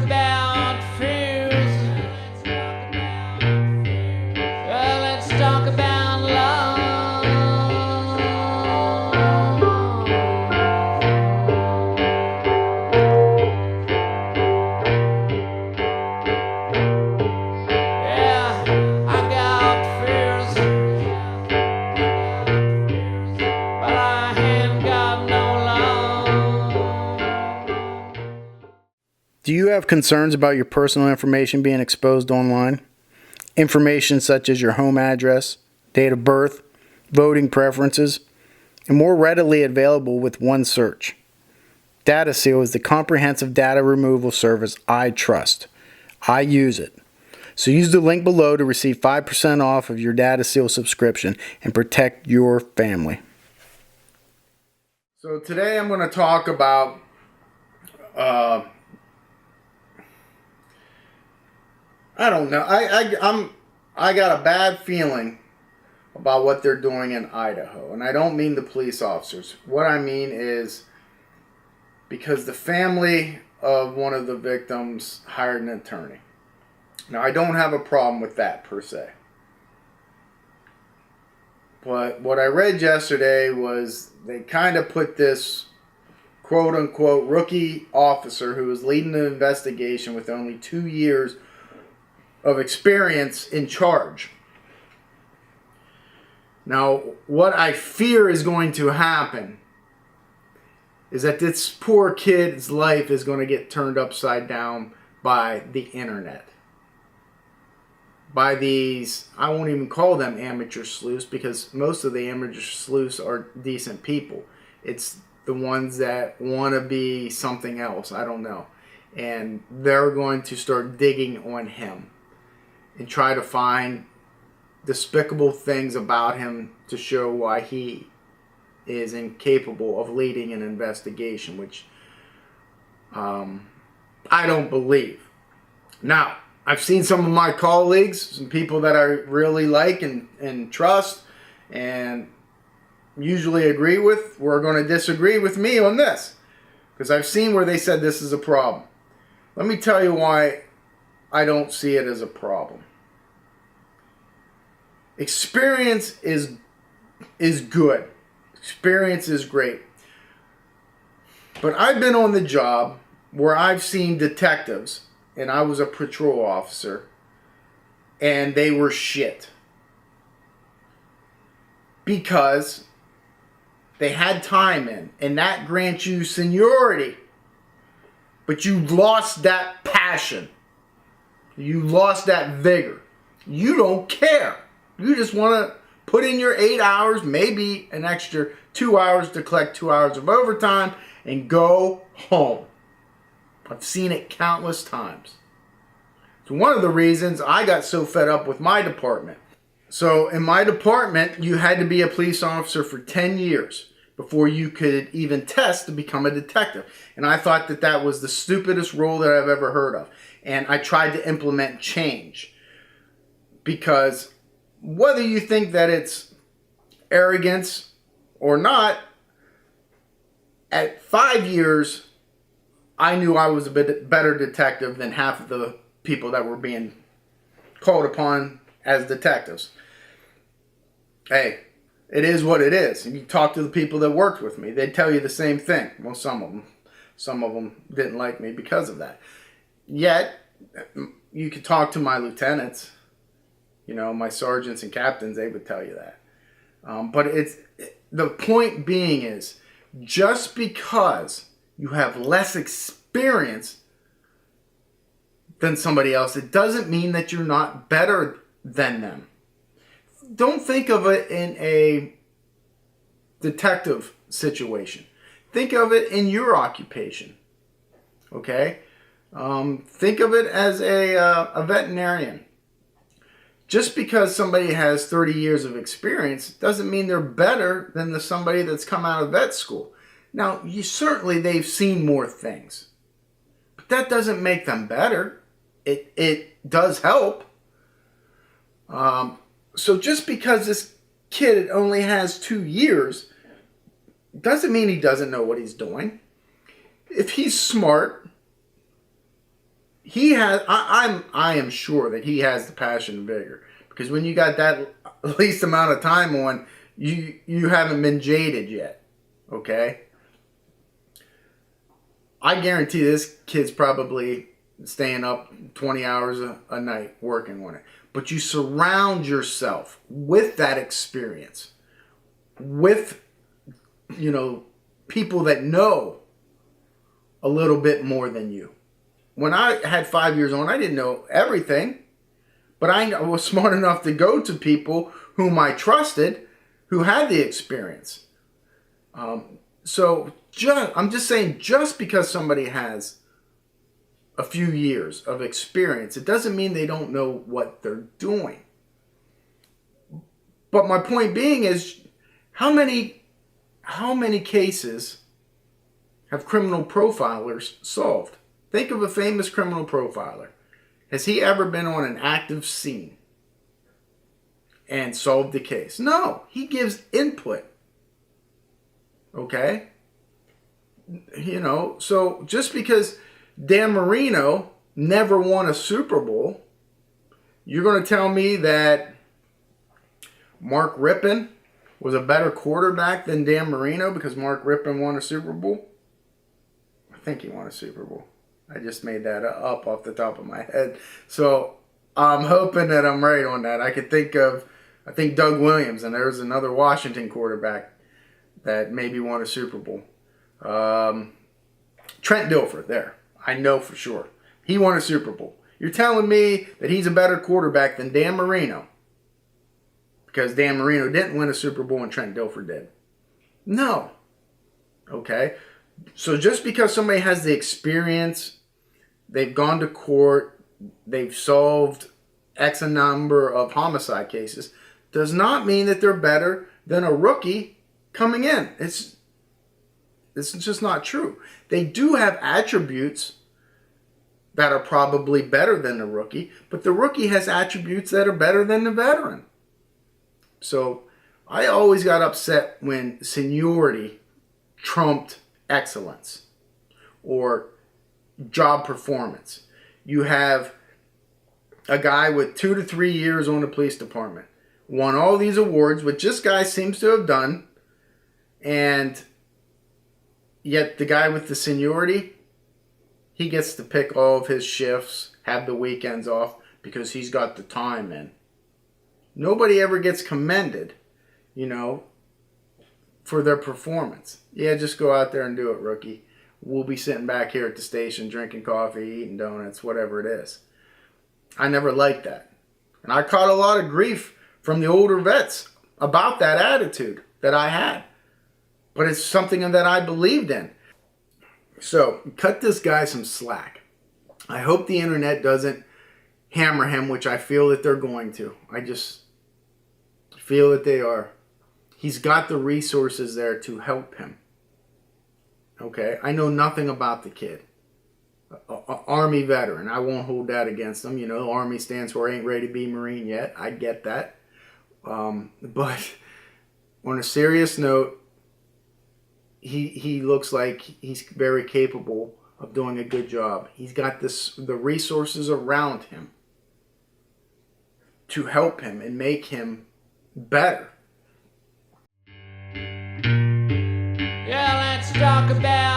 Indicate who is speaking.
Speaker 1: about fears. Let's talk about love. Yeah, I got fears, but I ain't got no love.
Speaker 2: Do you have concerns about your personal information being exposed online? Information such as your home address, date of birth, voting preferences, and more readily available with one search. DataSeal is the comprehensive data removal service I trust. I use it. So use the link below to receive 5% off of your DataSeal subscription and protect your family. So today I'm going to talk about I don't know. I got a bad feeling about what they're doing in Idaho, and I don't mean the police officers. What I mean is because the family of one of the victims hired an attorney. Now, I don't have a problem with that per se. But what I read yesterday was they kind of put this quote-unquote rookie officer who was leading the investigation with only 2 years of experience in charge. Now, what I fear is going to happen is that this poor kid's life is going to get turned upside down by the internet. By these, I won't even call them amateur sleuths, because most of the amateur sleuths are decent people. It's the ones that want to be something else, I don't know. And they're going to start digging on him and try to find despicable things about him to show why he is incapable of leading an investigation, which I don't believe. Now, I've seen some of my colleagues, some people that I really like and trust and usually agree with, who are going to disagree with me on this, because I've seen where they said this is a problem. Let me tell you why I don't see it as a problem. Experience is good. Experience is great. But I've been on the job where I've seen detectives, and I was a patrol officer, and they were shit. Because they had time in, and that grants you seniority. But you lost that passion. You lost that vigor. You don't care. You just want to put in your 8 hours, maybe an extra 2 hours to collect 2 hours of overtime, and go home. I've seen it countless times. It's one of the reasons I got so fed up with my department. So in my department, you had to be a police officer for 10 years before you could even test to become a detective. And I thought that that was the stupidest rule that I've ever heard of. And I tried to implement change. Because whether you think that it's arrogance or not, at 5 years, I knew I was a bit better detective than half of the people that were being called upon as detectives. Hey, it is what it is. And you talk to the people that worked with me, they'd tell you the same thing. Well, some of them. Some of them didn't like me because of that. Yet, you could talk to my lieutenants, you know, my sergeants and captains, they would tell you that. But the point being is, just because you have less experience than somebody else, it doesn't mean that you're not better than them. Don't think of it in a detective situation. Think of it in your occupation. Okay? Think of it as a veterinarian. Just because somebody has 30 years of experience doesn't mean they're better than somebody that's come out of vet school. Now, they've seen more things. But that doesn't make them better. It does help. So just because this kid only has 2 years doesn't mean he doesn't know what he's doing. If he's smart, he has. I am sure that he has the passion and vigor, because when you got that least amount of time on, you haven't been jaded yet. Okay. I guarantee this kid's probably staying up 20 hours a night working on it. But you surround yourself with that experience, with, people that know a little bit more than you. When I had 5 years on, I didn't know everything, but I was smart enough to go to people whom I trusted, who had the experience. I'm just saying, just because somebody has a few years of experience, it doesn't mean they don't know what they're doing. But my point being is, how many cases have criminal profilers solved? Think of a famous criminal profiler. Has he ever been on an active scene and solved the case? No, he gives input. Okay? So just because Dan Marino never won a Super Bowl, you're going to tell me that Mark Rippon was a better quarterback than Dan Marino because Mark Rippon won a Super Bowl? I think he won a Super Bowl. I just made that up off the top of my head. So I'm hoping that I'm right on that. I think Doug Williams, and there's another Washington quarterback that maybe won a Super Bowl. Trent Dilfer, there. I know for sure. He won a Super Bowl. You're telling me that he's a better quarterback than Dan Marino because Dan Marino didn't win a Super Bowl and Trent Dilfer did? No. Okay? So just because somebody has the experience, they've gone to court, they've solved X number of homicide cases, does not mean that they're better than a rookie coming in. It's just not true. They do have attributes that are probably better than the rookie, but the rookie has attributes that are better than the veteran. So I always got upset when seniority trumped excellence or job performance. You have a guy with 2 to 3 years on the police department, won all these awards, which this guy seems to have done, and yet the guy with the seniority, he gets to pick all of his shifts, have the weekends off because he's got the time in. Nobody ever gets commended, for their performance. Yeah, just go out there and do it, rookie. We'll be sitting back here at the station drinking coffee, eating donuts, whatever it is. I never liked that. And I caught a lot of grief from the older vets about that attitude that I had. But it's something that I believed in. So, cut this guy some slack. I hope the internet doesn't hammer him, which I feel that they're going to. I just feel that they are. He's got the resources there to help him. Okay? I know nothing about the kid. Army veteran. I won't hold that against him. Army stands for ain't ready to be Marine yet. I get that. But on a serious note, he looks like he's very capable of doing a good job. He's got the resources around him to help him and make him better.
Speaker 1: Yeah, let's talk about